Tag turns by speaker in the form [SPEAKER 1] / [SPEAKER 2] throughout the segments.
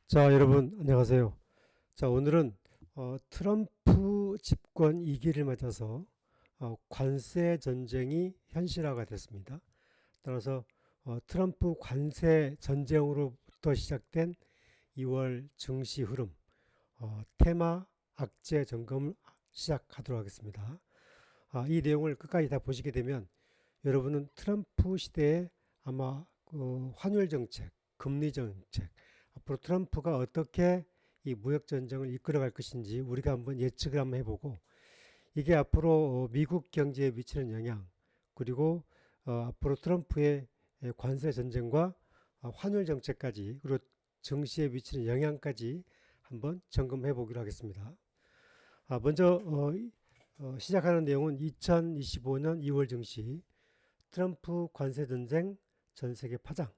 [SPEAKER 1] 자, 여러분, 안녕하세요. 자, 오늘은 트럼프 집권 2기를 맞아서 관세 전쟁이 현실화가 됐습니다. 따라서 트럼프 관세 전쟁으로부터 시작된 2월 증시 흐름, 테마 악재 점검을 시작하도록 하겠습니다. 이 내용을 끝까지 다 보시게 되면 여러분은 트럼프 시대에 아마 환율 정책, 금리 정책, 앞으로 트럼프가 어떻게 이 무역 전쟁을 이끌어갈 것인지 우리가 한번 예측을 한번 해보고 이게 앞으로 미국 경제에 미치는 영향 그리고 앞으로 트럼프의 관세 전쟁과 환율 정책까지 그리고 증시에 미치는 영향까지 한번 점검해 보기로 하겠습니다. 먼저 시작하는 내용은 2025년 2월 증시 트럼프 관세 전쟁 전 세계 파장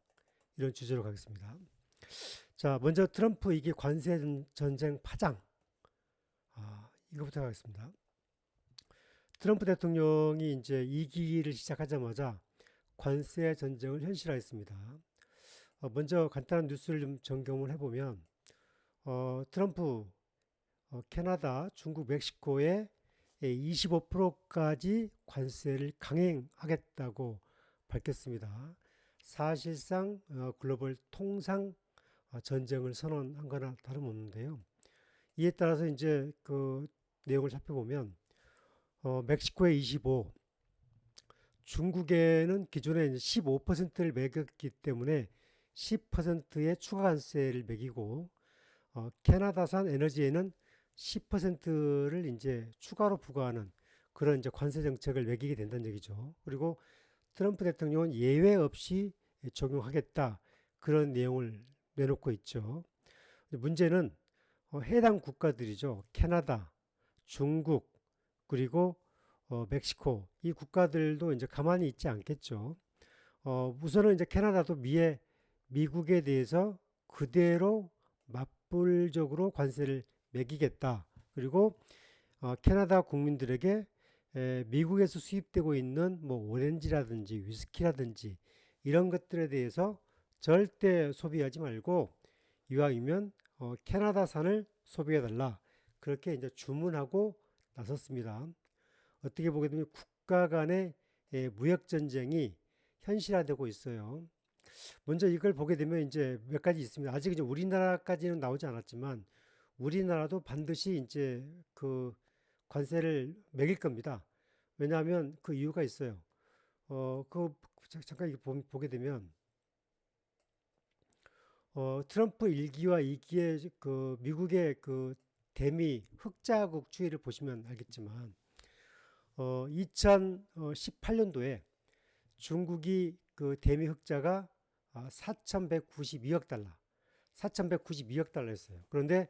[SPEAKER 1] 이런 주제로 가겠습니다. 자, 먼저 트럼프 이게 관세 전쟁 파장. 이거부터 하겠습니다. 트럼프 대통령이 이제 2기를 시작하자마자 관세 전쟁을 현실화했습니다. 먼저 간단한 뉴스를 좀 점검을 해보면, 트럼프, 캐나다, 중국, 멕시코에 25%까지 관세를 강행하겠다고 밝혔습니다. 사실상 글로벌 통상 전쟁을 선언한 거나 다름없는데요. 이에 따라서 이제 그 내용을 살펴보면 멕시코에 25, 중국에는 기존에 이제 15%를 매겼기 때문에 10%의 추가 관세를 매기고 캐나다산 에너지에는 10%를 이제 추가로 부과하는 그런 이제 관세 정책을 매기게 된다는 얘기죠. 그리고 트럼프 대통령은 예외 없이 적용하겠다 그런 내용을 내놓고 있죠. 문제는 해당 국가들이죠. 캐나다, 중국, 그리고 멕시코 이 국가들도 이제 가만히 있지 않겠죠. 우선은 이제 캐나다도 미국에 대해서 그대로 맞불적으로 관세를 매기겠다. 그리고 캐나다 국민들에게 미국에서 수입되고 있는 뭐 오렌지라든지 위스키라든지 이런 것들에 대해서 절대 소비하지 말고 이왕이면 캐나다산을 소비해달라. 그렇게 이제 주문하고 나섰습니다. 어떻게 보게 되면 국가 간의 무역 전쟁이 현실화되고 있어요. 먼저 이걸 보게 되면 이제 몇 가지 있습니다. 아직 이제 우리나라까지는 나오지 않았지만 우리나라도 반드시 이제 그 관세를 매길 겁니다. 왜냐하면 그 이유가 있어요. 잠깐 보게 되면 트럼프 1기와 2기의 그 미국의 그 대미 흑자국 추이를 보시면 알겠지만 2018년도에 중국이 그 대미 흑자가 4,192억 달러, 4,192억 달러였어요. 그런데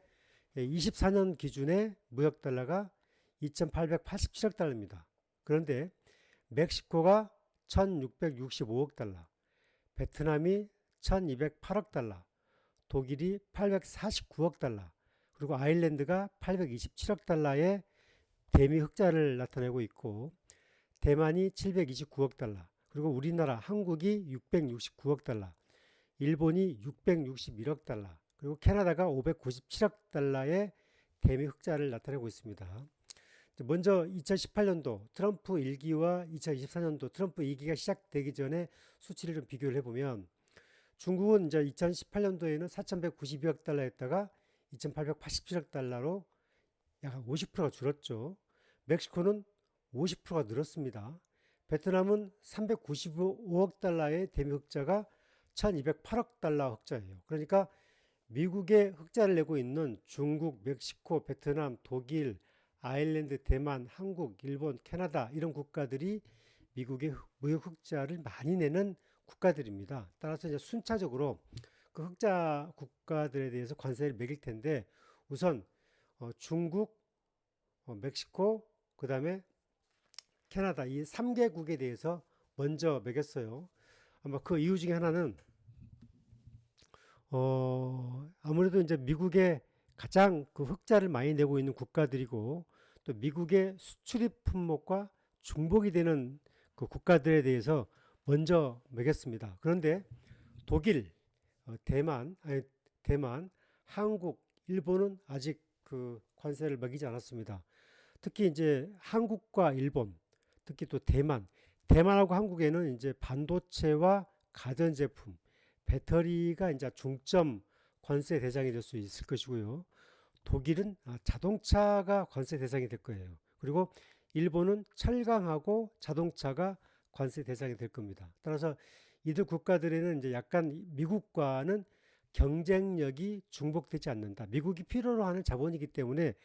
[SPEAKER 1] 24년 기준의 무역 달러가 2,887억 달러입니다. 그런데 멕시코가 1,665억 달러, 베트남이 1,208억 달러, 독일이 849억 달러, 그리고 아일랜드가 827억 달러의 대미 흑자를 나타내고 있고, 대만이 729억 달러, 그리고 우리나라 한국이 669억 달러, 일본이 661억 달러, 그리고 캐나다가 597억 달러의 대미 흑자를 나타내고 있습니다. 먼저 2018년도 트럼프 1기와 2024년도 트럼프 2기가 시작되기 전에 수치를 좀 비교를 해보면 중국은 이제 2018년도에는 4,192억 달러였다가 2,887억 달러로 약 50%가 줄었죠. 멕시코는 50%가 늘었습니다. 베트남은 395억 달러의 대미 흑자가 1,208억 달러 흑자예요. 그러니까 미국의 흑자를 내고 있는 중국, 멕시코, 베트남, 독일, 아일랜드, 대만, 한국, 일본, 캐나다 이런 국가들이 미국의 무역 흑자를 많이 내는 국가들입니다. 따라서 이제 순차적으로 그 흑자 국가들에 대해서 관세를 매길 텐데 우선 중국, 멕시코, 그 다음에 캐나다 이 3개국에 대해서 먼저 매겼어요. 아마 그 이유 중에 하나는 아무래도 이제 미국의 가장 그 흑자를 많이 내고 있는 국가들이고 또 미국의 수출입 품목과 중복이 되는 그 국가들에 대해서 먼저 매겼습니다. 그런데 독일, 대만, 한국, 일본은 아직 그 관세를 매기지 않았습니다. 특히 이제 한국과 일본, 특히 또 대만하고 한국에는 이제 반도체와 가전제품, 배터리가 이제 중점 관세 대상이 될 수 있을 것이고요. 독일은 자동차가 관세 대상이 될 거예요. 그리고 일본은 철강하고 자동차가 관세 대상이 될 겁니다. 따라서 이들 국가들에는 이제 약간 미국과는 경쟁력이 중복되지 않는다. 미국이 필요로 하는 자본이기 때문에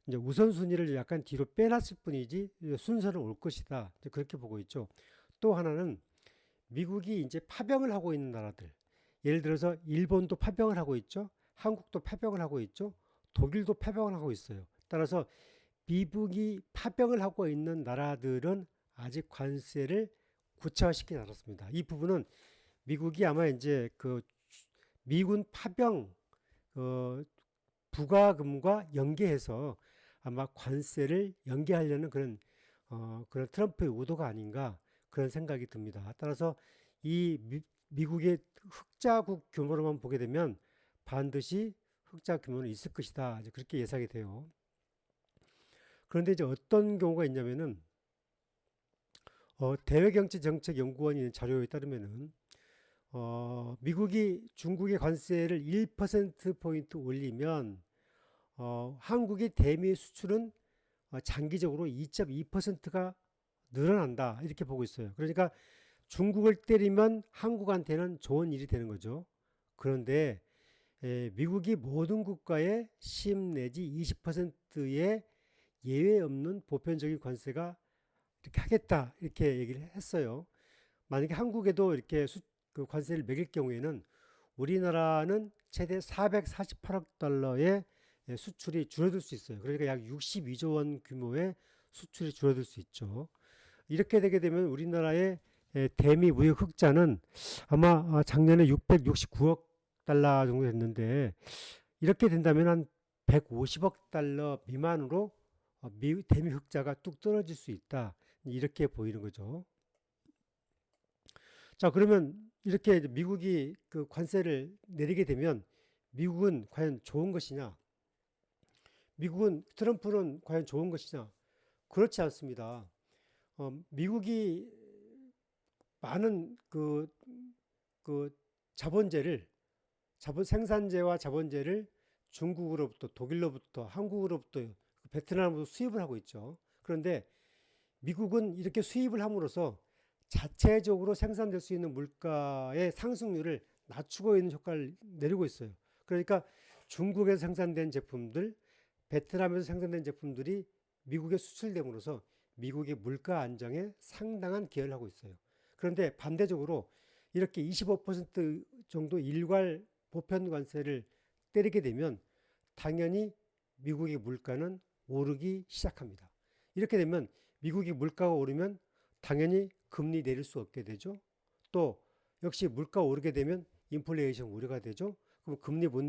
[SPEAKER 1] 이제 우선순위를 약간 뒤로 빼놨을 뿐이지 순서는 올 것이다. 그렇게 보고 있죠. 또 하나는 미국이 이제 파병을 하고 있는 나라들. 예를 들어서 일본도 파병을 하고 있죠. 한국도 파병을 하고 있죠. 독일도 파병을 하고 있어요. 따라서 미국이 파병을 하고 있는 나라들은 아직 관세를 구체화시키지 않았습니다. 이 부분은 미국이 아마 이제 그 미군 파병 부과금과 연계해서 아마 관세를 연계하려는 그런 트럼프의 의도가 아닌가 그런 생각이 듭니다. 따라서 이 미국의 흑자국 규모로만 보게 되면 반드시 흑자 규모는 있을 것이다. 이제 그렇게 예상이 돼요. 그런데 이제 어떤 경우가 있냐면은 대외경제정책연구원이 있는 자료에 따르면은 미국이 중국의 관세를 1%포인트 올리면 한국의 대미 수출은 장기적으로 2.2%가 늘어난다. 이렇게 보고 있어요. 그러니까 중국을 때리면 한국한테는 좋은 일이 되는 거죠. 그런데 미국이 모든 국가에 10 내지 20%의 예외 없는 보편적인 관세가 이렇게 하겠다. 이렇게 얘기를 했어요. 만약에 한국에도 이렇게 그 관세를 매길 경우에는 우리나라는 최대 448억 달러의 수출이 줄어들 수 있어요. 그러니까 약 62조 원 규모의 수출이 줄어들 수 있죠. 이렇게 되게 되면 우리나라의 대미 무역 흑자는 아마 작년에 669억 달러 정도 됐는데 이렇게 된다면 한 150억 달러 미만으로 대미 흑자가 뚝 떨어질 수 있다. 이렇게 보이는 거죠. 자, 그러면 이렇게 미국이 그 관세를 내리게 되면 미국은 과연 좋은 것이냐? 트럼프는 과연 좋은 것이냐? 그렇지 않습니다. 미국이 많은 그 생산재와 자본재를 중국으로부터, 독일로부터, 한국으로부터, 베트남으로부터 수입을 하고 있죠. 그런데 미국은 이렇게 수입을 함으로써 자체적으로 생산될 수 있는 물가의 상승률을 낮추고 있는 효과를 내리고 있어요. 그러니까 중국에서 생산된 제품들, 베트남에서 생산된 제품들이 미국에 수출됨으로써 미국의 물가 안정에 상당한 기여를 하고 있어요. 그런데 반대적으로 이렇게 25% 정도 일괄 보편 관세를 때리게 되면 당연히 미국의 물가는 오르기 시작합니다. 이렇게 되면 미국의 물가가 오르면 당연히 금리 내릴 수 없게 되죠. 또 역시 물가 오르게 되면 인플레이션 우려가 되죠. 그럼 금리 못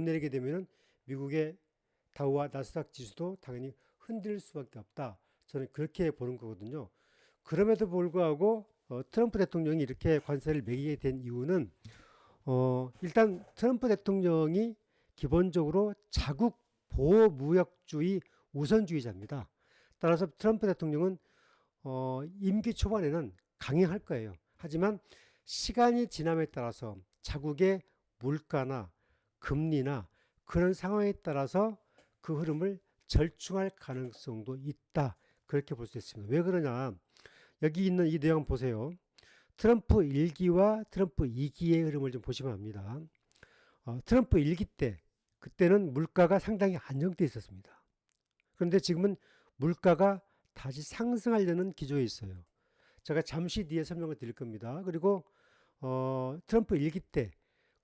[SPEAKER 1] 내리게 되면 미국의 다우와 나스닥 지수도 당연히 흔들릴 수밖에 없다. 저는 그렇게 보는 거거든요. 그럼에도 불구하고 트럼프 대통령이 이렇게 관세를 매기게 된 이유는 일단 트럼프 대통령이 기본적으로 자국 보호무역주의 우선주의자입니다. 따라서 트럼프 대통령은 임기 초반에는 강행할 거예요. 하지만 시간이 지남에 따라서 자국의 물가나 금리나 그런 상황에 따라서 그 흐름을 절충할 가능성도 있다. 그렇게 볼 수 있습니다. 왜 그러냐? 여기 있는 이 내용 보세요. 트럼프 1기와 트럼프 2기의 흐름을 좀 보시면 압니다. 트럼프 1기 때 그때는 물가가 상당히 안정되어 있었습니다. 그런데 지금은 물가가 다시 상승하려는 기조에 있어요. 제가 잠시 뒤에 설명을 드릴 겁니다. 그리고 트럼프 1기 때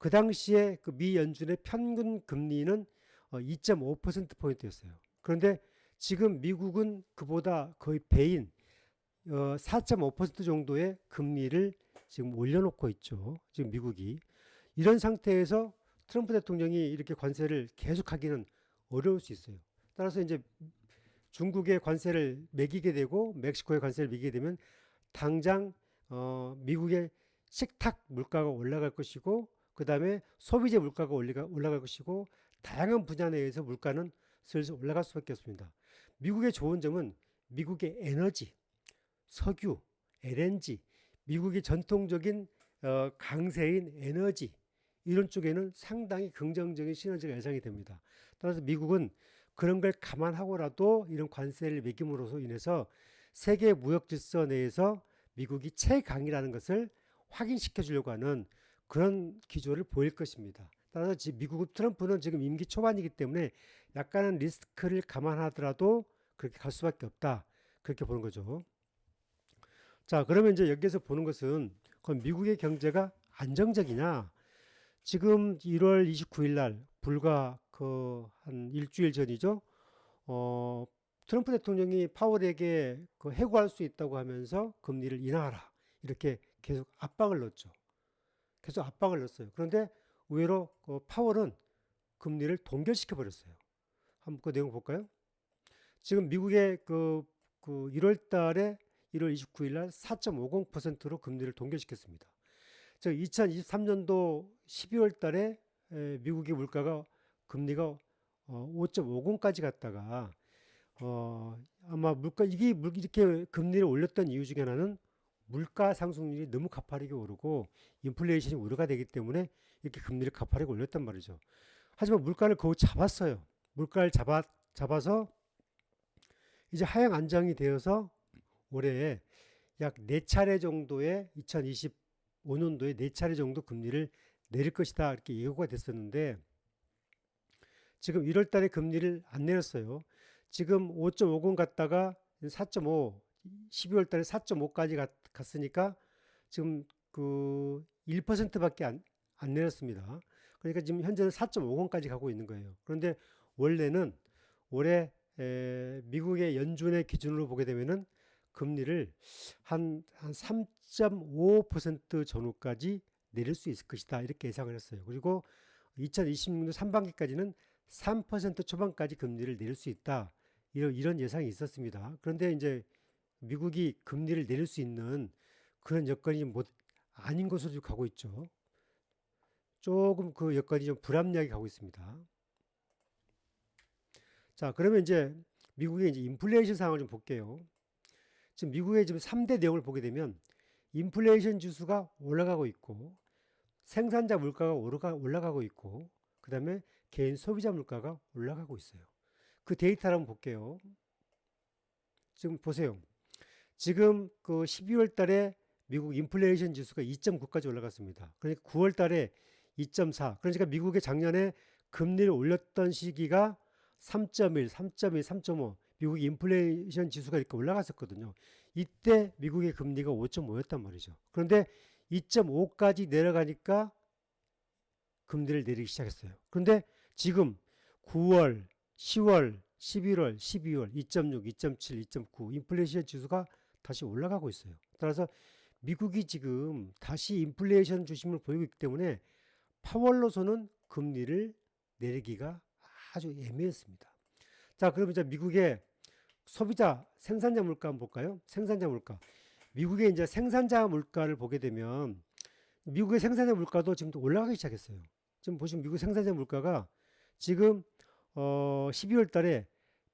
[SPEAKER 1] 그 당시에 그 미 연준의 평균 금리는 2.5%포인트였어요. 그런데 지금 미국은 그보다 거의 배인 4.5% 정도의 금리를 지금 올려놓고 있죠. 지금 미국이. 이런 상태에서 트럼프 대통령이 이렇게 관세를 계속하기는 어려울 수 있어요. 따라서 이제 중국의 관세를 매기게 되고 멕시코의 관세를 매기게 되면 당장 미국의 식탁 물가가 올라갈 것이고 그 다음에 소비재 물가가 올라갈 것이고 다양한 분야 내에서 물가는 슬슬 올라갈 수밖에 없습니다. 미국의 좋은 점은 미국의 에너지, 석유, LNG, 미국의 전통적인 강세인 에너지 이런 쪽에는 상당히 긍정적인 시너지가 예상이 됩니다. 따라서 미국은 그런 걸 감안하고라도 이런 관세를 매김으로써 인해서 세계 무역 질서 내에서 미국이 최강이라는 것을 확인시켜 주려고 하는 그런 기조를 보일 것입니다. 따라서 미국 트럼프는 지금 임기 초반이기 때문에 약간은 리스크를 감안하더라도 그렇게 갈 수밖에 없다. 그렇게 보는 거죠. 자, 그러면 이제 여기에서 보는 것은 그럼 미국의 경제가 안정적이냐? 지금 1월 29일 날 불과 그 한 일주일 전이죠. 트럼프 대통령이 파월에게 그 해고할 수 있다고 하면서 금리를 인하하라. 이렇게 계속 압박을 넣었죠. 계속 압박을 넣었어요. 그런데 의외로 그 파월은 금리를 동결시켜 버렸어요. 한번 그 내용 볼까요? 지금 미국의 그 1월 달에 1월 29일 날 4.50%로 금리를 동결시켰습니다. 저 2023년도 12월 달에 미국의 물가가 금리가 5.50까지 갔다가 아마 이렇게 금리를 올렸던 이유 중에 하나는 물가 상승률이 너무 가파르게 오르고 인플레이션이 우려가 되기 때문에 이렇게 금리를 가파르게 올렸단 말이죠. 하지만 물가를 거의 잡았어요. 물가를 잡아서 이제 하향 안정이 되어서 올해 약 4차례 정도의 2025년도에 4차례 정도 금리를 내릴 것이다 이렇게 예고가 됐었는데 지금 1월 달에 금리를 안 내렸어요. 지금 5.50 갔다가 4.5, 12월 달에 4.5까지 갔으니까 지금 그 1%밖에 안 내렸습니다. 그러니까 지금 현재는 4.50까지 가고 있는 거예요. 그런데 원래는 올해 미국의 연준의 기준으로 보게 되면은 금리를 한 3.5% 전후까지 내릴 수 있을 것이다. 이렇게 예상을 했어요. 그리고 2026년 상반기까지는 3% 초반까지 금리를 내릴 수 있다. 이런 예상이 있었습니다. 그런데 이제 미국이 금리를 내릴 수 있는 그런 여건이 아닌 것으로 가고 있죠. 조금 그 여건이 좀 불합리하게 가고 있습니다. 자, 그러면 이제 미국의 이제 인플레이션 상황을 좀 볼게요. 지금 미국의 지금 3대 내용을 보게 되면 인플레이션 지수가 올라가고 있고 생산자 물가가 올라가고 있고 그 다음에 개인 소비자 물가가 올라가고 있어요. 그 데이터를 한번 볼게요. 지금 보세요. 지금 그 12월 달에 미국 인플레이션 지수가 2.9까지 올라갔습니다. 그러니까 9월 달에 2.4. 그러니까 미국의 작년에 금리를 올렸던 시기가 3.1, 3.2, 3.5. 미국 인플레이션 지수가 이렇게 올라갔었거든요. 이때 미국의 금리가 5.5였단 말이죠. 그런데 2.5까지 내려가니까 금리를 내리기 시작했어요. 그런데 지금 9월, 10월, 11월, 12월 2.6, 2.7, 2.9 인플레이션 지수가 다시 올라가고 있어요. 따라서 미국이 지금 다시 인플레이션 중심을 보이고 있기 때문에 파월로서는 금리를 내리기가 아주 애매했습니다. 자, 그럼 이제 미국의 소비자 생산자 물가 한번 볼까요? 생산자 물가. 미국의 이제 생산자 물가를 보게 되면 미국의 생산자 물가도 지금 또 올라가기 시작했어요. 지금 보시면 미국 생산자 물가가 지금 12월 달에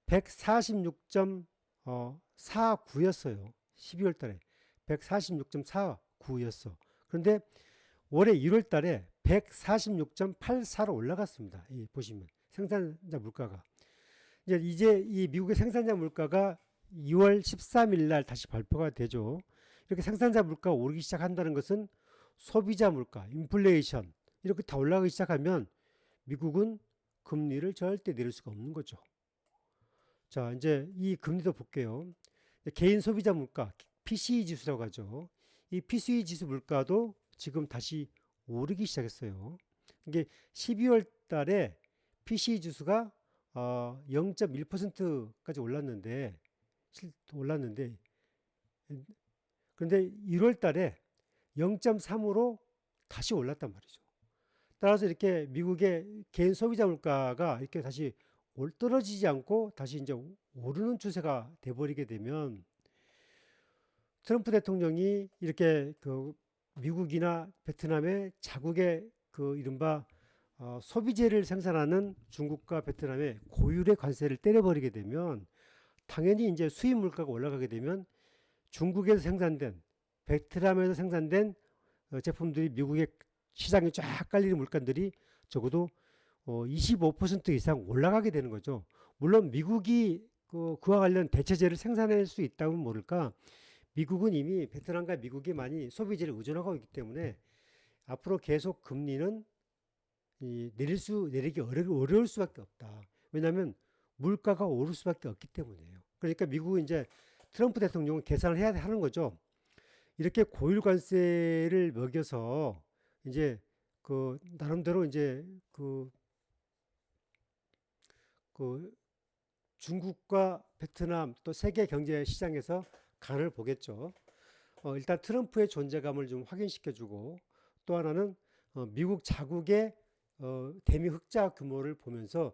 [SPEAKER 1] 146.49였어요. 12월 달에 146.49였어. 그런데 올해 1월 달에 146.84로 올라갔습니다. 보시면 생산자 물가가 이제 이 미국의 생산자 물가가 2월 13일 날 다시 발표가 되죠. 이렇게 생산자 물가가 오르기 시작한다는 것은 소비자 물가, 인플레이션 이렇게 다 올라가기 시작하면 미국은 금리를 절대 내릴 수가 없는 거죠. 자, 이제 이 금리도 볼게요. 개인 소비자 물가, PCE 지수라고 하죠. 이 PCE 지수 물가도 지금 다시 오르기 시작했어요. 이게 12월 달에 PCE 지수가 0.1%까지 올랐는데 그런데 1월 달에 0.3으로 다시 올랐단 말이죠. 따라서 이렇게 미국의 개인 소비자 물가가 이렇게 다시 떨어지지 않고 다시 이제 오르는 추세가 돼버리게 되면 트럼프 대통령이 이렇게 그 미국이나 베트남의 자국의 그 그 이른바 소비재를 생산하는 중국과 베트남에 고율의 관세를 때려버리게 되면 당연히 이제 수입 물가가 올라가게 되면 중국에서 생산된 베트남에서 생산된 제품들이 미국의 시장에 쫙 깔리는 물건들이 적어도 25% 이상 올라가게 되는 거죠. 물론 미국이 그와 관련 대체재를 생산할 수 있다면 모를까 미국은 이미 베트남과 미국이 많이 소비재를 의존하고 있기 때문에 앞으로 계속 금리는 내리기 어려울 수밖에 없다. 왜냐하면 물가가 오를 수밖에 없기 때문이에요. 그러니까 미국은 이제 트럼프 대통령은 계산을 해야 하는 거죠. 이렇게 고율 관세를 먹여서 이제 그 나름대로 이제 그 중국과 베트남 또 세계 경제 시장에서 간을 보겠죠. 일단 트럼프의 존재감을 좀 확인시켜주고 또 하나는 미국 자국의 대미 흑자 규모를 보면서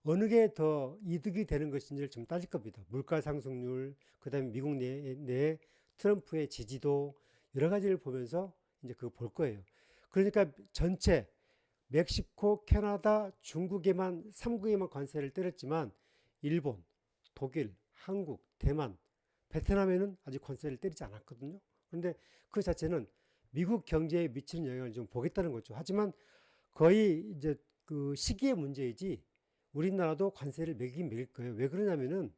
[SPEAKER 1] 어느 게 더 이득이 되는 것인지를 좀 따질 겁니다. 물가 상승률, 그다음에 미국 내 트럼프의 지지도 여러 가지를 보면서 이제 그거 볼 거예요. 그러니까 전체 멕시코, 캐나다, 중국에만 3국에만 관세를 때렸지만 일본, 독일, 한국, 대만, 베트남에는 아직 관세를 때리지 않았거든요. 그런데 그 자체는 미국 경제에 미치는 영향을 좀 보겠다는 거죠. 하지만 거의 이제 그 시기의 문제이지 우리나라도 관세를 매긴 매길 거예요. 왜 그러냐면은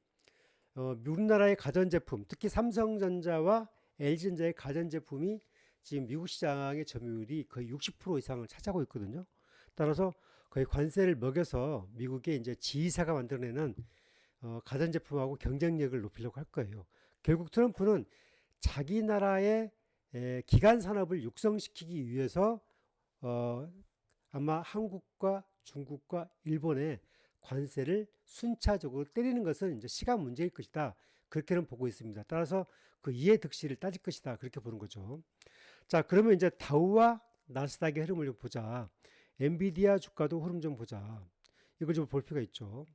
[SPEAKER 1] 우리나라의 가전제품, 특히 삼성전자와 LG전자의 가전제품이 지금 미국 시장의 점유율이 거의 60% 이상을 차지하고 있거든요. 따라서 거의 관세를 먹여서 미국의 이제 지휘사가 만들어내는 가전제품하고 경쟁력을 높이려고 할 거예요. 결국 트럼프는 자기 나라의 기간 산업을 육성시키기 위해서 아마 한국과 중국과 일본의 관세를 순차적으로 때리는 것은 이제 시간 문제일 것이다. 그렇게는 보고 있습니다. 따라서 그 이해 득실을 따질 것이다. 그렇게 보는 거죠. 자, 그러면 이제 다우와 나스닥의 흐름을 좀 보자. 엔비디아 주가도 흐름 좀 보자. 이걸 좀 볼 필요가 있죠.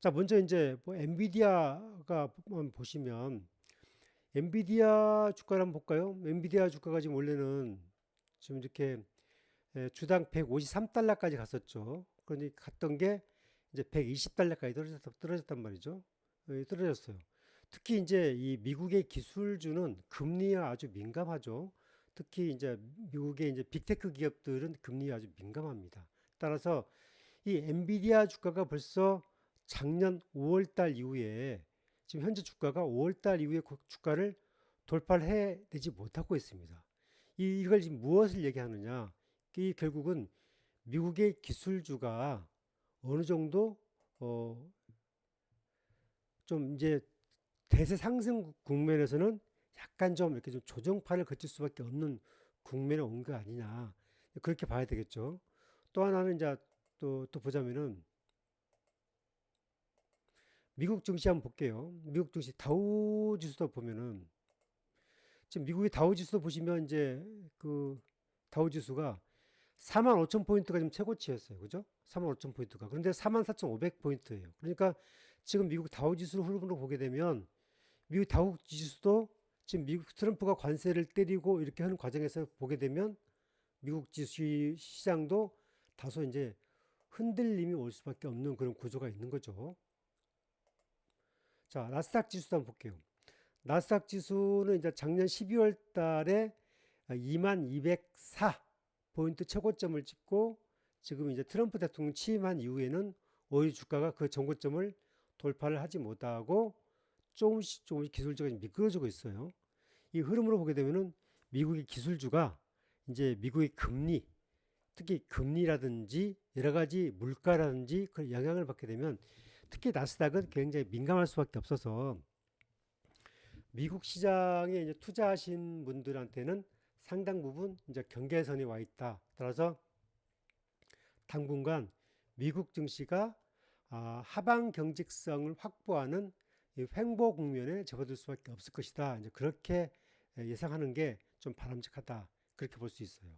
[SPEAKER 1] 자, 먼저 이제 뭐 엔비디아가 보시면 엔비디아 주가를 한번 볼까요? 엔비디아 주가가 지금 원래는 지금 이렇게 주당 153달러까지 갔었죠. 그런데 갔던 게 이제 120달러까지 떨어졌단 말이죠. 떨어졌어요. 특히 이제 이 미국의 기술주는 금리에 아주 민감하죠. 특히 이제 미국의 이제 빅테크 기업들은 금리에 아주 민감합니다. 따라서 이 엔비디아 주가가 벌써 작년 5월달 이후에 지금 현재 주가가 5월달 이후에 주가를 돌파를 해내지 못하고 있습니다. 이걸 지금 무엇을 얘기하느냐? 이 결국은 미국의 기술주가 어느 정도 좀 이제 대세 상승 국면에서는 약간 좀 이렇게 좀 조정판을 거칠 수밖에 없는 국면에 온 거 아니냐 그렇게 봐야 되겠죠. 또 하나는 이제 또 보자면은 미국 증시 한번 볼게요. 미국 증시 다우 지수도 보면은 지금 미국의 다우 지수도 보시면 이제 그 다우 지수가 45,000포인트가 지금 최고치였어요. 그죠? 45,000포인트가. 그런데 44,500포인트예요. 그러니까 지금 미국 다우 지수 흐름으로 보게 되면 미국 다우 지수도 지금 미국 트럼프가 관세를 때리고 이렇게 하는 과정에서 보게 되면 미국 지수 시장도 다소 이제 흔들림이 올 수밖에 없는 그런 구조가 있는 거죠. 자, 나스닥 지수도 한번 볼게요. 나스닥 지수는 이제 작년 12월 달에 2204 포인트 최고점을 찍고 지금 이제 트럼프 대통령 취임한 이후에는 오히려 주가가 그 전고점을 돌파를 하지 못하고 조금씩 기술주가 미끄러지고 있어요. 이 흐름으로 보게 되면은 미국의 기술주가 이제 미국의 금리, 특히 금리라든지 여러 가지 물가라든지 그 영향을 받게 되면 특히 나스닥은 굉장히 민감할 수밖에 없어서 미국 시장에 이제 투자하신 분들한테는 상당 부분 이제 경계선이 와 있다. 따라서 당분간 미국 증시가 하방 경직성을 확보하는 횡보 국면에 접어들 수밖에 없을 것이다. 이제 그렇게 예상하는 게 좀 바람직하다. 그렇게 볼 수 있어요.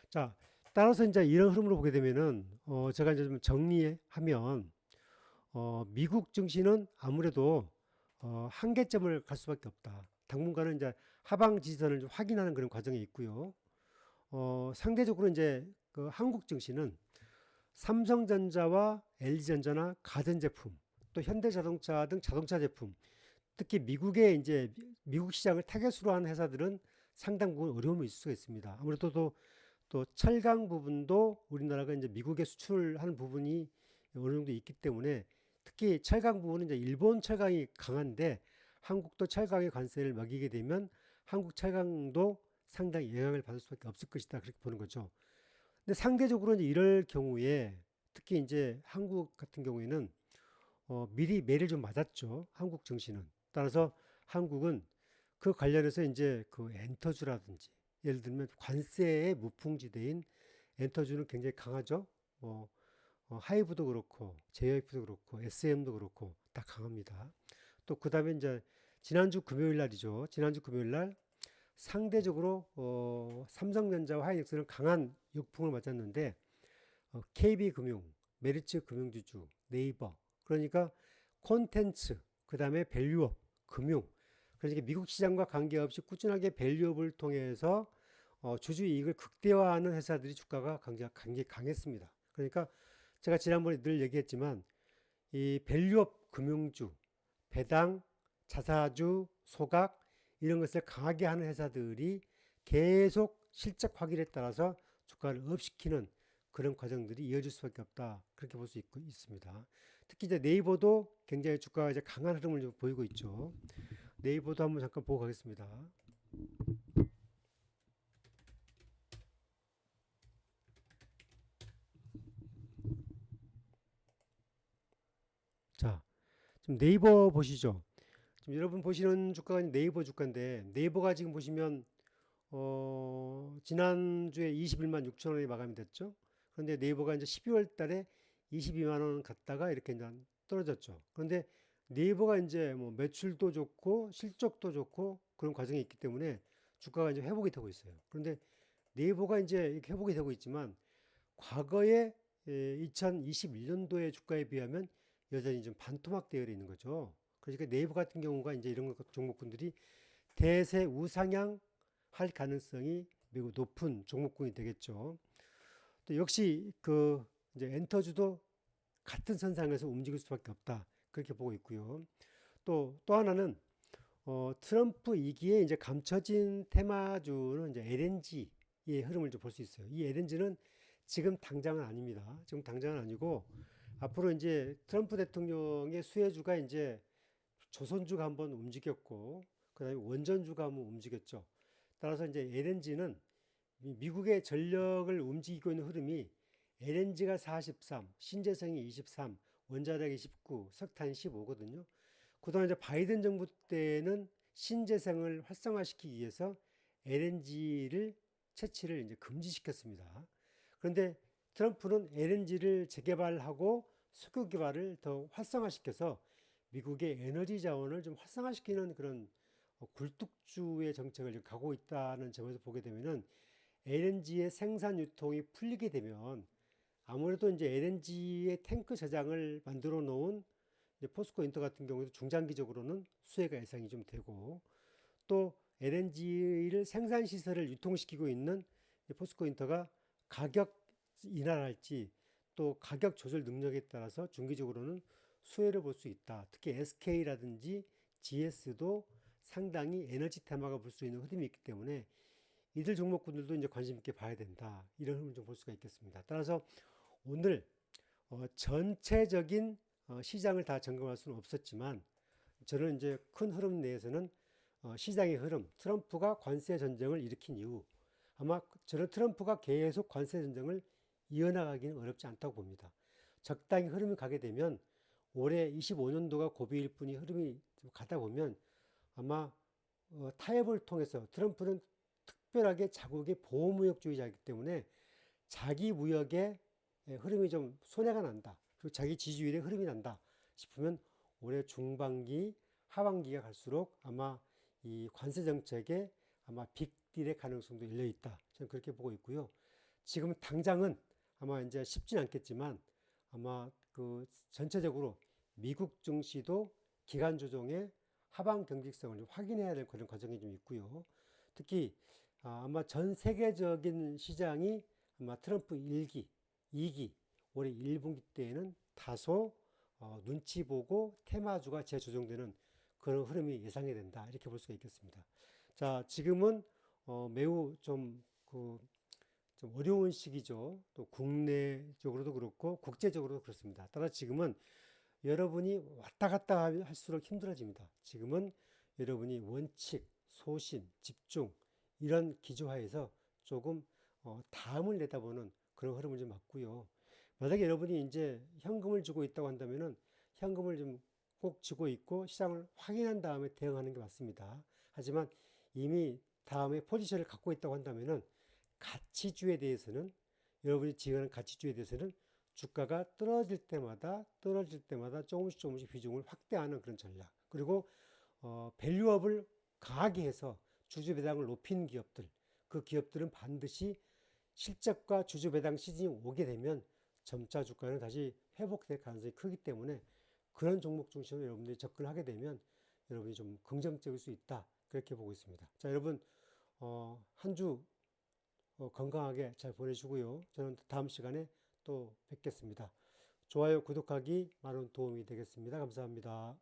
[SPEAKER 1] 자, 따라서 이제 이런 흐름으로 보게 되면은 제가 이제 좀 정리하면 미국 증시는 아무래도 한계점을 갈 수밖에 없다. 당분간은 이제 하방 지지선을 좀 확인하는 그런 과정이 있고요. 상대적으로 이제 그 한국 증시는 삼성전자와 LG전자나 가전제품, 또 현대자동차 등 자동차 제품, 특히 미국의 이제 미국 시장을 타겟으로 하는 회사들은 상당 부분 어려움이 있을 수가 있습니다. 아무래도 또 철강 부분도 우리나라가 이제 미국에 수출하는 부분이 어느 정도 있기 때문에 특히 철강 부분은 이제 일본 철강이 강한데 한국도 철강의 관세를 매기게 되면 한국 철강도 상당히 영향을 받을 수밖에 없을 것이다. 그렇게 보는 거죠. 근데 상대적으로 이제 이럴 경우에 특히 이제 한국 같은 경우에는 미리 매를 좀 맞았죠. 한국 증시는. 따라서 한국은 그 관련해서 이제 그 엔터주라든지 예를 들면 관세의 무풍지대인 엔터주는 굉장히 강하죠. 뭐 하이브도 그렇고 JYP도 그렇고 SM도 그렇고 다 강합니다. 또 그다음에 이제 지난주 금요일 날이죠. 지난주 금요일 날 상대적으로 삼성전자와 하이닉스는 강한 역풍을 맞았는데 KB금융, 메리츠 금융지주, 네이버 그러니까 콘텐츠 그다음에 밸류업, 금융 그러니까 미국 시장과 관계없이 꾸준하게 밸류업을 통해서 주주 이익을 극대화하는 회사들이 주가가 굉장히 강했습니다. 그러니까 제가 지난번에 늘 얘기했지만 이 밸류업 금융주, 배당, 자사주, 소각 이런 것을 강하게 하는 회사들이 계속 실적 확인에 따라서 주가를 업시키는 그런 과정들이 이어질 수밖에 없다. 그렇게 볼 수 있습니다. 특히 이제 네이버도 굉장히 주가가 이제 강한 흐름을 좀 보이고 있죠. 네이버도 한번 잠깐 보고 가겠습니다. 자, 지금 네이버 보시죠. 지금 여러분 보시는 주가가 네이버 주가인데 네이버가 지금 보시면 지난주에 21만 6천 원이 마감이 됐죠. 그런데 네이버가 이제 12월 달에 22만 원 갔다가 이렇게 이제 떨어졌죠. 그런데 네이버가 이제 뭐 매출도 좋고 실적도 좋고 그런 과정이 있기 때문에 주가가 이제 회복이 되고 있어요. 그런데 네이버가 이제 이렇게 회복이 되고 있지만 과거에 2021년도의 주가에 비하면 여전히 좀 반토막 되어 있는 거죠. 그러니까 네이버 같은 경우가 이제 이런 종목군들이 대세 우상향 할 가능성이 매우 높은 종목군이 되겠죠. 또 역시 그 이제 엔터주도 같은 선상에서 움직일 수밖에 없다. 그렇게 보고 있고요. 또 하나는 트럼프 2기에 이제 감춰진 테마주는 이제 LNG의 흐름을 좀 볼 수 있어요. 이 LNG는 지금 당장은 아닙니다. 지금 당장은 아니고 앞으로 이제 트럼프 대통령의 수혜주가 이제 조선주가 한번 움직였고 그다음에 원전주가 한번 움직였죠. 따라서 이제 LNG는 미국의 전력을 움직이고 있는 흐름이 LNG가 43, 신재생이 23, 원자력 29, 석탄 15거든요. 그동안 이제 바이든 정부 때는 신재생을 활성화시키기 위해서 LNG를 채취를 이제 금지시켰습니다. 그런데 트럼프는 LNG를 재개발하고 석유 개발을 더 활성화시켜서 미국의 에너지 자원을 좀 활성화시키는 그런 굴뚝주의 정책을 지금 가고 있다는 점에서 보게 되면은 LNG의 생산 유통이 풀리게 되면 아무래도 이제 LNG의 탱크 저장을 만들어 놓은 포스코 인터 같은 경우에도 중장기적으로는 수혜가 예상이 좀 되고 또 LNG를 생산 시설을 유통시키고 있는 포스코 인터가 가격 인하할지 또 가격 조절 능력에 따라서 중기적으로는 수혜를 볼 수 있다. 특히 SK라든지 GS도 상당히 에너지 테마가 볼 수 있는 흐름이 있기 때문에 이들 종목군들도 이제 관심 있게 봐야 된다. 이런 흐름을 좀 볼 수가 있겠습니다. 따라서 오늘 전체적인 시장을 다 점검할 수는 없었지만 저는 이제 큰 흐름 내에서는 시장의 흐름, 트럼프가 관세 전쟁을 일으킨 이후 아마 저는 트럼프가 계속 관세 전쟁을 이어나가기는 어렵지 않다고 봅니다. 적당히 흐름이 가게 되면 올해 25년도가 고비일 뿐이 흐름이 가다 보면 아마 타협을 통해서 트럼프는 특별하게 자국의 보호무역주의자이기 때문에 자기 무역의 흐름이 좀 손해가 난다. 그리고 자기 지지율의 흐름이 난다 싶으면 올해 중반기, 하반기가 갈수록 아마 이 관세 정책에 아마 빅딜의 가능성도 열려 있다. 저는 그렇게 보고 있고요. 지금 당장은 아마 이제 쉽진 않겠지만 아마 그 전체적으로 미국 증시도 기간 조정의 하방 경직성을 좀 확인해야 될 그런 과정이 좀 있고요. 특히 아마 전 세계적인 시장이 아마 트럼프 1기, 2기, 올해 1분기 때에는 다소 눈치 보고 테마주가 재조정되는 그런 흐름이 예상이 된다. 이렇게 볼 수가 있겠습니다. 자, 지금은 매우 좀 어려운 시기죠. 또 국내적으로도 그렇고 국제적으로도 그렇습니다. 따라 지금은 여러분이 왔다 갔다 할수록 힘들어집니다. 지금은 여러분이 원칙, 소신, 집중 이런 기조하에서 조금 다음을 내다보는 그런 흐름을 좀 맞고요. 만약에 여러분이 이제 현금을 주고 있다고 한다면은 현금을 좀 꼭 쥐고 있고 시장을 확인한 다음에 대응하는 게 맞습니다. 하지만 이미 다음에 포지션을 갖고 있다고 한다면은 가치주에 대해서는 여러분이 지원하는 가치주에 대해서는 주가가 떨어질 때마다 조금씩 비중을 확대하는 그런 전략. 그리고 밸류업을 강하게 해서 주주 배당을 높이는 기업들. 그 기업들은 반드시 실적과 주주 배당 시즌이 오게 되면 점차 주가는 다시 회복될 가능성이 크기 때문에 그런 종목 중심으로 여러분들이 접근하게 되면 여러분이 좀 긍정적일 수 있다. 그렇게 보고 있습니다. 자, 여러분 한 주 건강하게 잘 보내시고요. 저는 다음 시간에 또 뵙겠습니다. 좋아요, 구독하기 많은 도움이 되겠습니다. 감사합니다.